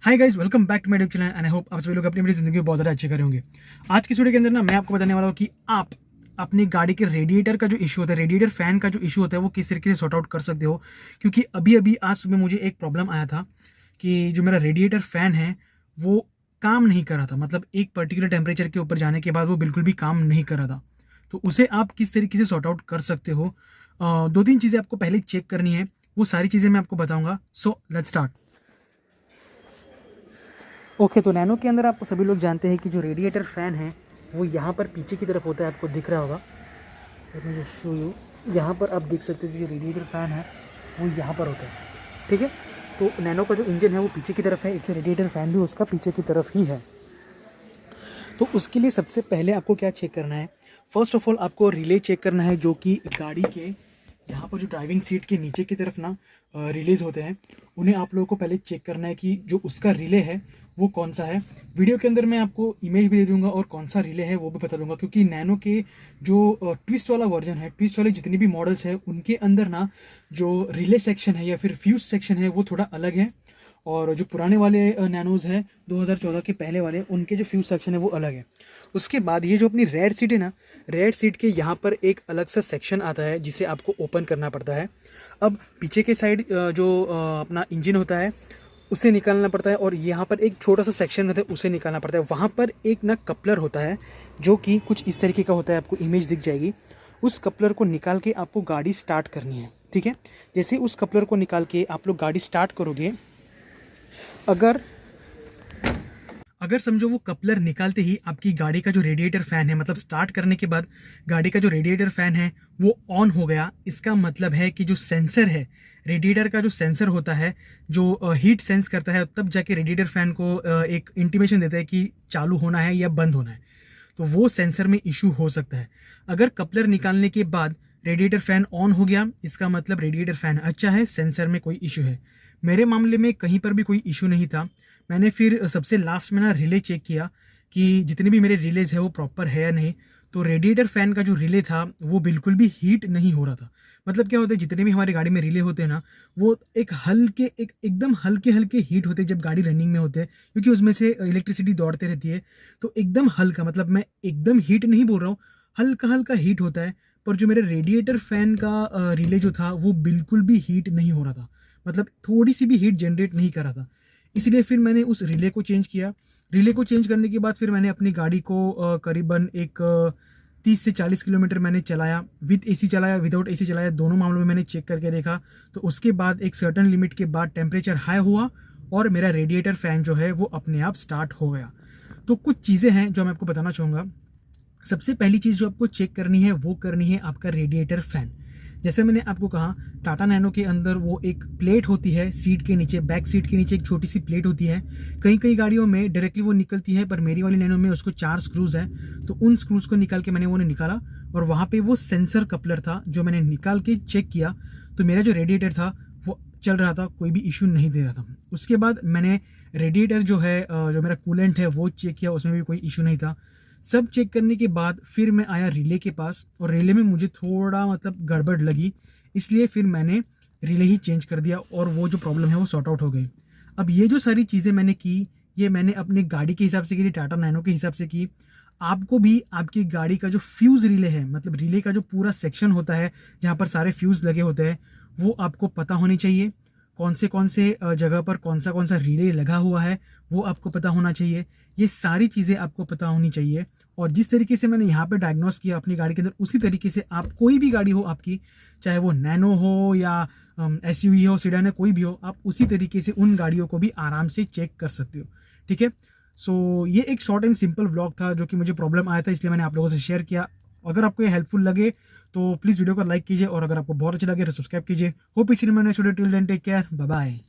Hi guys, welcome back to my YouTube channel and I hope आप सभी लोग अपनी ज़िंदगी में बहुत ज़्यादा अच्छे करे होंगे। आज की वीडियो के अंदर ना मैं आपको बताने वाला हूँ कि आप अपनी गाड़ी के रेडिएटर का जो इशू होता है, रेडिएटर फैन का जो इशू होता है, वो किस तरीके से सॉर्ट आउट कर सकते हो। क्योंकि अभी अभी आज सुबह मुझे एक प्रॉब्लम आया था कि जो मेरा रेडिएटर फैन है वो काम नहीं कर रहा था। मतलब एक पर्टिकुलर टेम्परेचर के ऊपर जाने के बाद वो बिल्कुल भी काम नहीं कर रहा था। तो उसे आप किस तरीके से सॉर्ट आउट कर सकते हो, दो तीन चीज़ें आपको पहले चेक करनी है। वो सारी चीज़ें मैं आपको बताऊंगा। So let's start. ओके, तो नैनो के अंदर आप सभी लोग जानते हैं कि जो रेडिएटर फ़ैन है वो यहाँ पर पीछे की तरफ होता है। आपको दिख रहा होगा, let me just show you. यहाँ पर आप देख सकते हो कि जो रेडिएटर फ़ैन है वो यहाँ पर होता है। ठीक है, तो नैनो का जो इंजन है वो पीछे की तरफ है, इसलिए रेडिएटर फ़ैन भी उसका पीछे की तरफ ही है। तो उसके लिए सबसे पहले आपको क्या चेक करना है, फर्स्ट ऑफ ऑल आपको रिले चेक करना है, जो कि गाड़ी के यहाँ पर जो ड्राइविंग सीट के नीचे की तरफ ना रिलेज होते हैं। उन्हें आप लोगों को पहले चेक करना है कि जो उसका रिले है वो कौन सा है। वीडियो के अंदर मैं आपको इमेज भी दे दूंगा और कौन सा रिले है वो भी बता दूंगा। क्योंकि नैनो के जो ट्विस्ट वाला वर्जन है, ट्विस्ट वाले जितने भी मॉडल्स है उनके अंदर ना जो रिले सेक्शन है या फिर फ्यूज सेक्शन है वो थोड़ा अलग है। और जो पुराने वाले नैनोज हैं 2014 के पहले वाले, उनके जो फ्यूज सेक्शन है वो अलग है। उसके बाद ये जो अपनी रेड सीट है ना, रेड सीट के यहाँ पर एक अलग सा सेक्शन आता है जिसे आपको ओपन करना पड़ता है। अब पीछे के साइड जो अपना इंजन होता है उसे निकालना पड़ता है, और यहाँ पर एक छोटा सा सेक्शन रहता है उसे निकालना पड़ता है। वहाँ पर एक ना कपलर होता है जो कि कुछ इस तरीके का होता है, आपको इमेज दिख जाएगी। उस कपलर को निकाल के आपको गाड़ी स्टार्ट करनी है। ठीक है, जैसे उस कपलर को निकाल के आप लोग गाड़ी स्टार्ट करोगे, अगर अगर समझो वो कपलर निकालते ही आपकी गाड़ी का जो रेडिएटर फैन है, मतलब स्टार्ट करने के बाद गाड़ी का जो रेडिएटर फैन है वो ऑन हो गया, इसका मतलब है कि जो सेंसर है, रेडिएटर का जो सेंसर होता है जो हीट सेंस करता है, तब जाके रेडिएटर फैन को एक इंटीमेशन देता है कि चालू होना है या बंद होना है। तो वो सेंसर में इशू हो सकता है। अगर कपलर निकालने के बाद रेडिएटर फैन ऑन हो गया, इसका मतलब रेडिएटर फैन अच्छा है, सेंसर में कोई इशू है। मेरे मामले में कहीं पर भी कोई इशू नहीं था। मैंने फिर सबसे लास्ट में ना रिले चेक किया कि जितने भी मेरे रिलेज है वो प्रॉपर है या नहीं। तो रेडिएटर फैन का जो रिले था वो बिल्कुल भी हीट नहीं हो रहा था। मतलब क्या होता है, जितने भी हमारी गाड़ी में रिले होते हैं ना, वो एकदम हल्के हल्के हीट होते हैं जब गाड़ी रनिंग में होते हैं, क्योंकि उसमें से इलेक्ट्रिसिटी दौड़ते रहती है। तो एकदम हल्का, मतलब मैं एकदम हीट नहीं बोल रहा हूँ, हल्का हल्का हीट होता है। पर जो मेरे रेडिएटर फैन का रिले जो था वो बिल्कुल भी हीट नहीं हो रहा था, मतलब थोड़ी सी भी हीट जनरेट नहीं कर रहा था। इसलिए फिर मैंने उस रिले को चेंज किया। रिले को चेंज करने के बाद फिर मैंने अपनी गाड़ी को करीबन एक 30 से 40 किलोमीटर मैंने चलाया, विद एसी चलाया, विदाउट एसी चलाया, दोनों मामलों में मैंने चेक करके देखा। तो उसके बाद एक सर्टन लिमिट के बाद टेम्परेचर हाई हुआ और मेरा रेडिएटर फैन जो है वो अपने आप स्टार्ट हो गया। तो कुछ चीज़ें हैं जो मैं आपको बताना चाहूँगा। सबसे पहली चीज़ जो आपको चेक करनी है वो करनी है आपका रेडिएटर फैन। जैसे मैंने आपको कहा, टाटा नैनो के अंदर वो एक प्लेट होती है सीट के नीचे, बैक सीट के नीचे एक छोटी सी प्लेट होती है। कई कई गाड़ियों में डायरेक्टली वो निकलती है, पर मेरी वाली नैनो में उसको 4 स्क्रूज हैं। तो उन स्क्रूज को निकाल के मैंने वो निकाला, और वहाँ पे वो सेंसर कपलर था जो मैंने निकाल के चेक किया। तो मेरा जो रेडिएटर था वो चल रहा था, कोई भी इशू नहीं दे रहा था। उसके बाद मैंने रेडिएटर जो है, जो मेरा कूलेंट है वो चेक किया, उसमें भी कोई इशू नहीं था। सब चेक करने के बाद फिर मैं आया रिले के पास, और रिले में मुझे थोड़ा मतलब गड़बड़ लगी, इसलिए फिर मैंने रिले ही चेंज कर दिया और वो जो प्रॉब्लम है वो सॉर्ट आउट हो गई। अब ये जो सारी चीज़ें मैंने की, ये मैंने अपनी गाड़ी के हिसाब से की, टाटा नैनो के हिसाब से की। आपको भी आपकी गाड़ी का जो फ्यूज़ रिले है, मतलब रिले का जो पूरा सेक्शन होता है जहाँ पर सारे फ्यूज़ लगे होते हैं, वो आपको पता होनी चाहिए। कौन से जगह पर कौन सा रिले लगा हुआ है वो आपको पता होना चाहिए। ये सारी चीज़ें आपको पता होनी चाहिए। और जिस तरीके से मैंने यहाँ पे डायग्नोस किया अपनी गाड़ी के अंदर, उसी तरीके से आप कोई भी गाड़ी हो आपकी, चाहे वो नैनो हो या एसयूवी हो, सीडान है, कोई भी हो, आप उसी तरीके से उन गाड़ियों को भी आराम से चेक कर सकते हो। ठीक है, सो ये एक शॉर्ट एंड सिंपल व्लॉग था जो कि मुझे प्रॉब्लम आया था, इसलिए मैंने आप लोगों से शेयर किया। अगर आपको ये हेल्पफुल लगे तो प्लीज़ वीडियो को लाइक कीजिए, और अगर आपको बहुत अच्छा लगे तो सब्सक्राइब कीजिए। होप इसी में next video, till then take care, bye bye.